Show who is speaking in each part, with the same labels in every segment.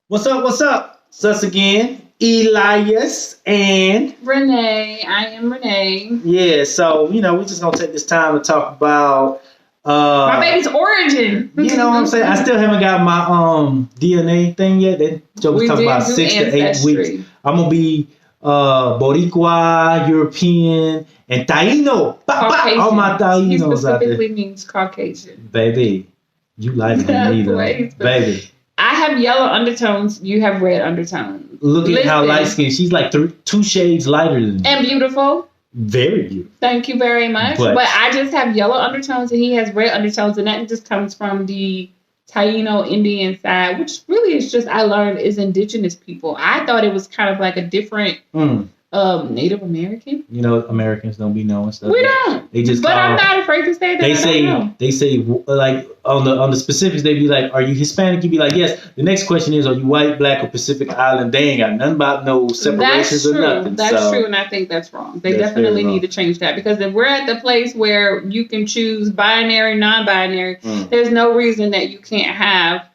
Speaker 1: What's up? What's up? It's us again, Elias, and
Speaker 2: Renee. I am Renee.
Speaker 1: yeah. So we're just gonna take this time to talk about
Speaker 2: My baby's origin.
Speaker 1: you know what I'm saying. I still haven't got my DNA thing yet. That joke was
Speaker 2: We
Speaker 1: talking
Speaker 2: did
Speaker 1: about
Speaker 2: do
Speaker 1: 6 to 8 weeks.
Speaker 2: ancestry.
Speaker 1: I'm gonna be Boricua, European, and Taino.
Speaker 2: Caucasian.
Speaker 1: All my
Speaker 2: He
Speaker 1: Tainos out there,
Speaker 2: specifically means Caucasian.
Speaker 1: baby. You lighter than me
Speaker 2: That's
Speaker 1: though,
Speaker 2: why he's-
Speaker 1: baby.
Speaker 2: I have yellow undertones. You have red undertones.
Speaker 1: Look at how
Speaker 2: Listen.
Speaker 1: light skinned. She's like two shades lighter than me.
Speaker 2: And beautiful.
Speaker 1: Very beautiful.
Speaker 2: Thank you very much.
Speaker 1: But-
Speaker 2: But I just have yellow undertones and he has red undertones. And that just comes from the Taino Indian side, which really is just, I learned, is indigenous people. I thought it was kind of like a different Native American.
Speaker 1: You know, Americans don't be knowing stuff.
Speaker 2: We don't.
Speaker 1: They just
Speaker 2: But
Speaker 1: call,
Speaker 2: I'm not afraid to say that.
Speaker 1: they say like on the specifics they be like, are you Hispanic? You be like, yes. The next question is, are you white, black, or Pacific Island? They ain't got nothing about no separations
Speaker 2: That's
Speaker 1: or
Speaker 2: true.
Speaker 1: nothing.
Speaker 2: That's
Speaker 1: so,
Speaker 2: true, and I think that's wrong. They
Speaker 1: That's
Speaker 2: definitely
Speaker 1: very
Speaker 2: need to change that because if we're at the place where you can choose binary, non-binary, there's no reason that you can't have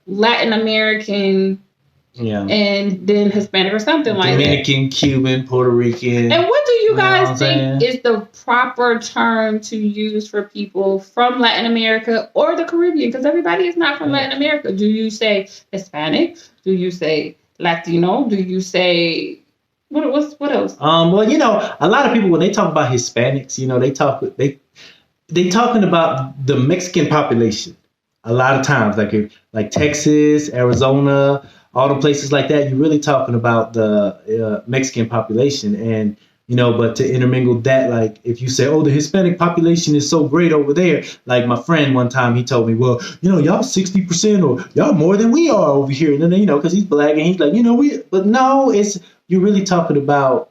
Speaker 2: Latin American
Speaker 1: yeah,
Speaker 2: and then Hispanic or something like that.
Speaker 1: Dominican, Cuban, Puerto Rican.
Speaker 2: And what do you
Speaker 1: know what I'm
Speaker 2: guys think
Speaker 1: saying?
Speaker 2: is the proper term to use for people from Latin America or the Caribbean? Because everybody is not from Latin America. Do you say Hispanic? Do you say Latino? Do you say what else?
Speaker 1: Well, a lot of people when they talk about Hispanics, they talking about the Mexican population. A lot of times, like Texas, Arizona, all the places like that, you're really talking about the Mexican population. And, but to intermingle that, like if you say, oh, the Hispanic population is so great over there. Like my friend one time, he told me, well, y'all 60% or y'all more than we are over here. And then, because he's black and he's like, but no, you're really talking about,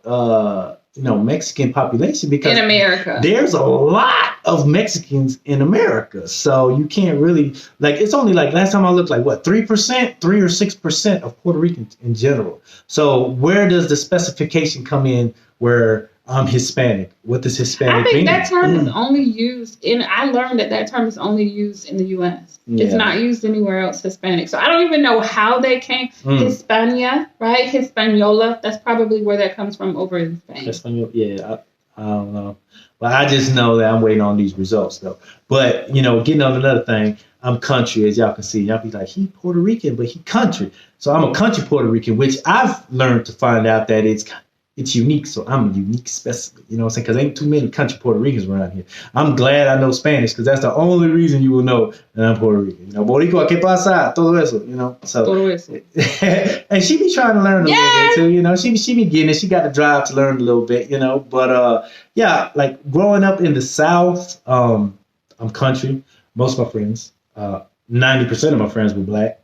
Speaker 1: Mexican population because
Speaker 2: In America.
Speaker 1: there's a lot of Mexicans in America. So you can't really it's only like last time I looked like 3%, 3 or 6% of Puerto Ricans in general. So where does the specification come in where I'm Hispanic? What does Hispanic
Speaker 2: I think
Speaker 1: mean?
Speaker 2: that term is only used I learned that term is only used in the U.S. It's
Speaker 1: Yeah.
Speaker 2: not used anywhere else, Hispanic. So I don't even know how they came. Hispania, right? Hispaniola. That's probably where that comes from over in Spain.
Speaker 1: Espanol, yeah, I don't know. But I just know that I'm waiting on these results, though. But, getting on another thing, I'm country, as y'all can see. Y'all be like, he Puerto Rican, but he country. So I'm a country Puerto Rican, which I've learned to find out that it's unique. So I'm a unique specimen, you know what I'm saying? Because ain't too many country Puerto Ricans around here. I'm glad I know Spanish because that's the only reason you will know that I'm Puerto Rican. Boricua, ¿qué pasa? Todo eso, So,
Speaker 2: Todo eso.
Speaker 1: and she be trying to learn a little bit too, She be getting it. She got the drive to learn a little bit, But yeah, like growing up in the South, I'm country. Most of my friends, 90% of my friends were black.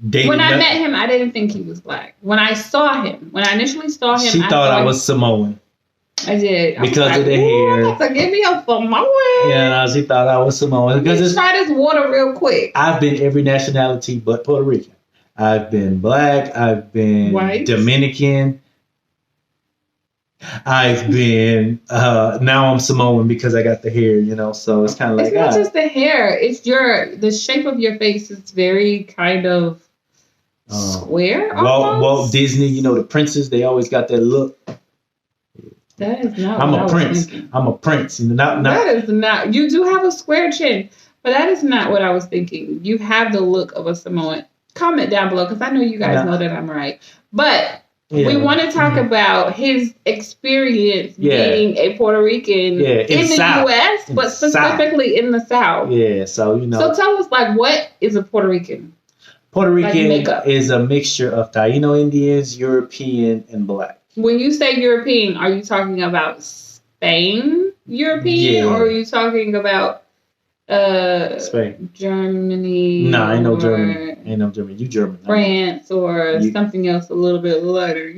Speaker 2: When I met him, I didn't think he was black. When I initially saw him,
Speaker 1: she thought I was Samoan.
Speaker 2: I did.
Speaker 1: Because of the hair.
Speaker 2: So give me a Samoan.
Speaker 1: Yeah, no, she thought I was Samoan.
Speaker 2: Let's try this water real quick.
Speaker 1: I've been every nationality but Puerto Rican. I've been black. I've been
Speaker 2: White.
Speaker 1: Dominican. I've been now I'm Samoan because I got the hair, So it's kind of like
Speaker 2: it's not just the hair. It's the shape of your face is very kind of square.
Speaker 1: Walt Disney, the princes, they always got that look.
Speaker 2: That is not.
Speaker 1: I'm
Speaker 2: what
Speaker 1: a
Speaker 2: I was
Speaker 1: prince.
Speaker 2: thinking.
Speaker 1: I'm a prince.
Speaker 2: That is not. You do have a square chin, but that is not what I was thinking. You have the look of a Samoan. Comment down below because I know you guys know that I'm right. But we want to talk about his experience being a Puerto Rican in the
Speaker 1: South.
Speaker 2: U.S., but specifically in the South.
Speaker 1: Yeah, so
Speaker 2: So tell us, what is a Puerto Rican?
Speaker 1: Puerto Rican
Speaker 2: makeup.
Speaker 1: is a mixture of Taino Indians, European, and black.
Speaker 2: When you say European, are you talking about Spain European, or are you talking about
Speaker 1: Spain,
Speaker 2: Germany?
Speaker 1: No, ain't no Germany. Ain't no Germany. You German.
Speaker 2: France or something else a little bit lighter.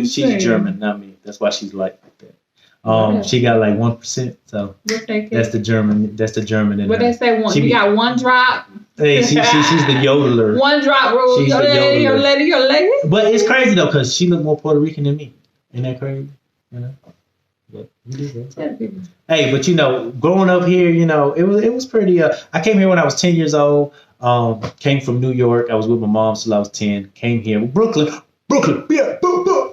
Speaker 1: She's German, not me. That's why she's light like that. She got like 1%. So that's the German. That's the German. In
Speaker 2: what
Speaker 1: her.
Speaker 2: they say? You got one drop.
Speaker 1: Hey, she's the yodeler.
Speaker 2: One drop rule.
Speaker 1: She's the yodeler.
Speaker 2: Your lady.
Speaker 1: But it's crazy though, because she looked more Puerto Rican than me. Ain't that crazy? But you do that. Hey, but growing up here, it was pretty. I came here when I was 10 years old. Came from New York. I was with my mom till I was 10. Came here, Brooklyn, yeah,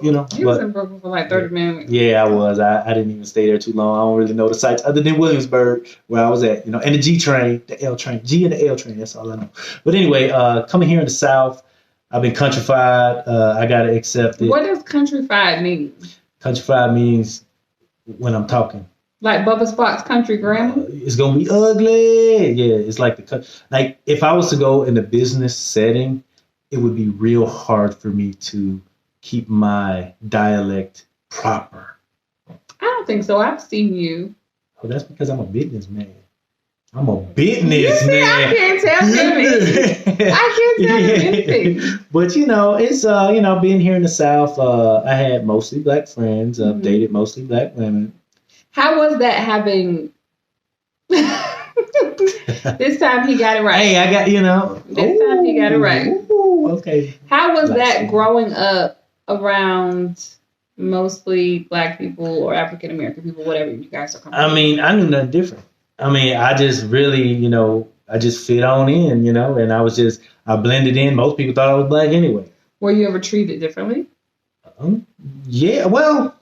Speaker 1: you know.
Speaker 2: You was in Brooklyn for like 30 minutes.
Speaker 1: Yeah, I was. I didn't even stay there too long. I don't really know the sites other than Williamsburg, where I was at, you know, and the G train, the L train, G and the L train. That's all I know. But anyway, coming here in the South, I've been countrified. I got to accept it.
Speaker 2: What does countrified mean?
Speaker 1: Countrified means when I'm talking.
Speaker 2: Like Bubba Sparks' country grammar?
Speaker 1: It's going to be ugly. Yeah, it's like like if I was to go in a business setting, it would be real hard for me to keep my dialect proper.
Speaker 2: I don't think so. I've seen you.
Speaker 1: Oh, that's because I'm a businessman. I'm a businessman.
Speaker 2: I can't tell him anything. I can't tell him anything.
Speaker 1: But you know, it's you know, being here in the South, I had mostly black friends. I've dated mostly black women.
Speaker 2: How was that having? This time he got it right.
Speaker 1: Hey, I got, you know.
Speaker 2: This time he got it right.
Speaker 1: Ooh, okay.
Speaker 2: How was that growing up around mostly black people or African American people, whatever you guys are coming from?
Speaker 1: I mean, I knew nothing different. I mean, I just really, you know, I just fit on in, you know, and I blended in. Most people thought I was black anyway.
Speaker 2: Were you ever treated differently?
Speaker 1: Yeah, well,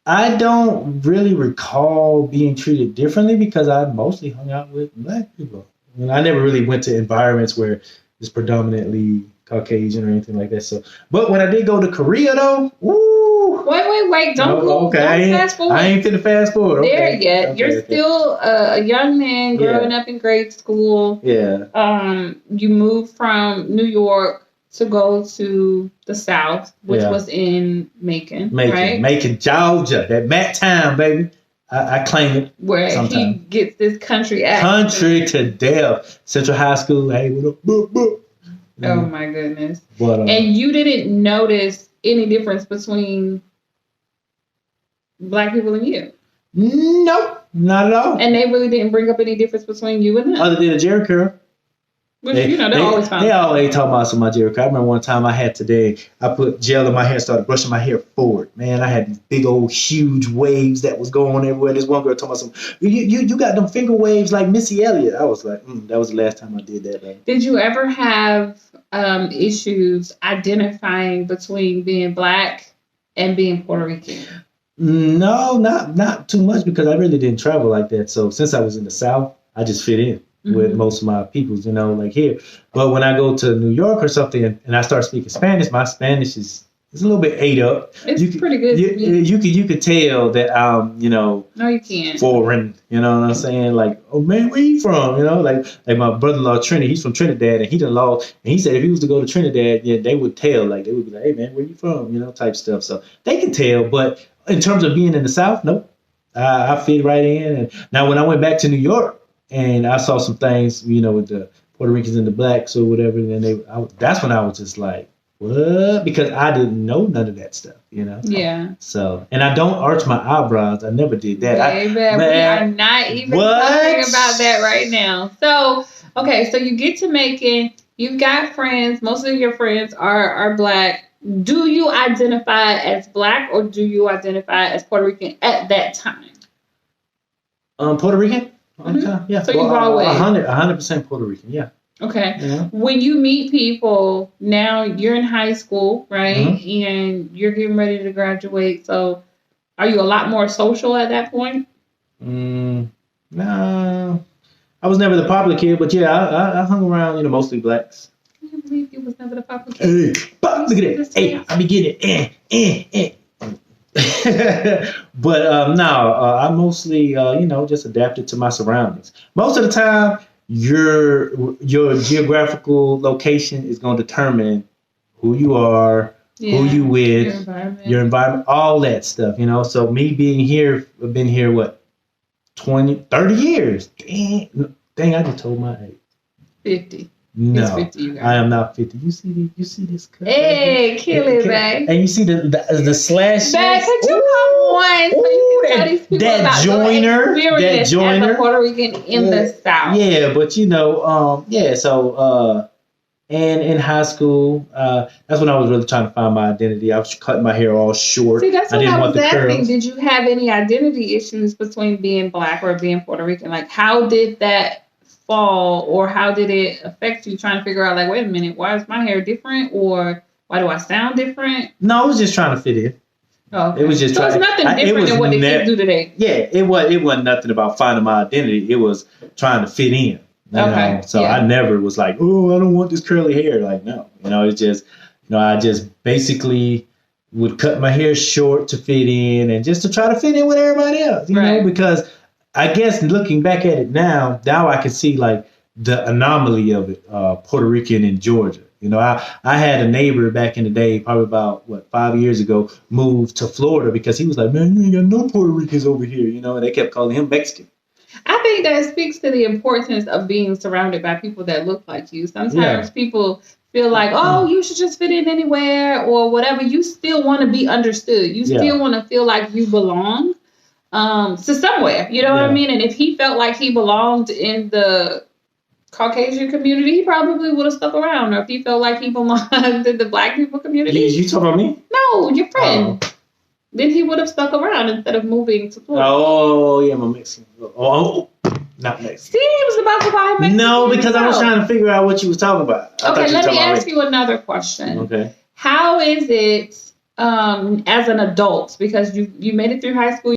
Speaker 1: I don't really recall being treated differently because I mostly hung out with black people. I mean, I never really went to environments where it's predominantly Caucasian or anything like that. So, but when I did go to Korea, though, woo!
Speaker 2: Wait! Don't go.
Speaker 1: Okay,
Speaker 2: don't fast forward.
Speaker 1: I ain't finna fast forward.
Speaker 2: There yet. Okay, You're still a young man growing up in grade school.
Speaker 1: Yeah.
Speaker 2: You moved from New York to go to the South, which was in Macon, right?
Speaker 1: Macon, Georgia. That Matt time, baby. I claim it.
Speaker 2: Where he gets this country accent.
Speaker 1: Country to death. Central High School. Hey, what up? Boop, boop.
Speaker 2: Oh my goodness.
Speaker 1: But,
Speaker 2: and you didn't notice any difference between black people and you?
Speaker 1: Nope, not at all.
Speaker 2: And they really didn't bring up any difference between you and them?
Speaker 1: Other than a Jerry curl.
Speaker 2: Which, they always found.
Speaker 1: They always talk about some of my Jerry curl. I remember one time I put gel in my hair, started brushing my hair forward. Man, I had these big old huge waves that was going on everywhere. This one girl told me something. You got them finger waves like Missy Elliott. I was like, that was the last time I did that. Though.
Speaker 2: Did you ever have issues identifying between being black and being Puerto Rican?
Speaker 1: No, not too much because I really didn't travel like that. So since I was in the South, I just fit in with most of my peoples, you know, like here. But when I go to New York or something and I start speaking Spanish, my Spanish is a little bit ate up.
Speaker 2: It's pretty good.
Speaker 1: You could tell that I'm, you know,
Speaker 2: no, you can't.
Speaker 1: Foreign, you know what I'm saying? Like, oh man, where you from? You know, like my brother-in-law Trinity, he's from Trinidad, and he done lost. And he said if he was to go to Trinidad, yeah, they would tell, like they would be like, hey man, where you from? You know, type stuff. So they can tell, but in terms of being in the South, nope, I fit right in. And now when I went back to New York and I saw some things, you know, with the Puerto Ricans and the blacks or whatever, and that's when I was just like, what? Because I didn't know none of that stuff, you know?
Speaker 2: Yeah.
Speaker 1: So, and I don't arch my eyebrows. I never did that.
Speaker 2: Baby, we are not even talking about that right now. So, okay, so you get to Macon, you've got friends, most of your friends are black. Do you identify as black or do you identify as Puerto Rican at that time?
Speaker 1: Puerto Rican? Mm-hmm. Yeah.
Speaker 2: So you've always
Speaker 1: 100% Puerto Rican, yeah.
Speaker 2: Okay.
Speaker 1: Yeah.
Speaker 2: When you meet people, now you're in high school, right?
Speaker 1: Mm-hmm.
Speaker 2: And you're getting ready to graduate. So are you a lot more social at that point?
Speaker 1: No. I was never the popular kid, but yeah, I hung around, you know, mostly blacks.
Speaker 2: I can't believe you was never the popular kid.
Speaker 1: Hey, look at that. Hey, I be getting it. But no, I mostly, you know, just adapted to my surroundings. Most of the time, your geographical location is going to determine who you are, who you with, your environment, all that stuff, you know. So me being here, I've been here, what, 20, 30 years? Dang, I just told my age.
Speaker 2: 50.
Speaker 1: No,
Speaker 2: 50,
Speaker 1: I am not 50. You see this cut?
Speaker 2: Hey, kill it, babe.
Speaker 1: And you see the slashes?
Speaker 2: Babe, could you come one so you can tell these people about
Speaker 1: that joiner,
Speaker 2: as a Puerto Rican in the South?
Speaker 1: Yeah, but you know, so and in high school, that's when I was really trying to find my identity. I was cutting my hair all short.
Speaker 2: See, that's what
Speaker 1: I
Speaker 2: was
Speaker 1: want the
Speaker 2: asking.
Speaker 1: curls.
Speaker 2: Did you have any identity issues between being black or being Puerto Rican? Like, how did that fall, or how did it affect you trying to figure out, like, wait a minute, why is my hair different, or why do I sound different?
Speaker 1: No, I was just trying to fit in.
Speaker 2: Oh, okay.
Speaker 1: It was just
Speaker 2: so it's nothing different than what the kids do today.
Speaker 1: Yeah, it wasn't nothing about finding my identity. It was trying to fit in. You know? So I never was like, oh, I don't want this curly hair. Like, no, it's just, I just basically would cut my hair short to fit in and just to try to fit in with everybody else, you know, because I guess looking back at it now I can see like the anomaly of it, Puerto Rican in Georgia. I had a neighbor back in the day, probably about 5 years ago, moved to Florida because he was like, man, you ain't got no Puerto Ricans over here, and they kept calling him Mexican.
Speaker 2: I think that speaks to the importance of being surrounded by people that look like you. Sometimes people feel like, oh, you should just fit in anywhere or whatever. You still want to be understood. You still want to feel like you belong to somewhere. You know what I mean? And if he felt like he belonged in the Caucasian community, he probably would have stuck around. Or if he felt like he belonged in the Black people community.
Speaker 1: You talking about me?
Speaker 2: No, your friend. Then he would have stuck around instead of moving to Florida.
Speaker 1: Oh, yeah, I'm Mexican. Oh, not Mexican.
Speaker 2: See, he was about to buy Mexican.
Speaker 1: No, because I was trying to figure out what you was talking about.
Speaker 2: Okay, let me ask you another question.
Speaker 1: Okay.
Speaker 2: How is it as an adult? Because you made it through high school.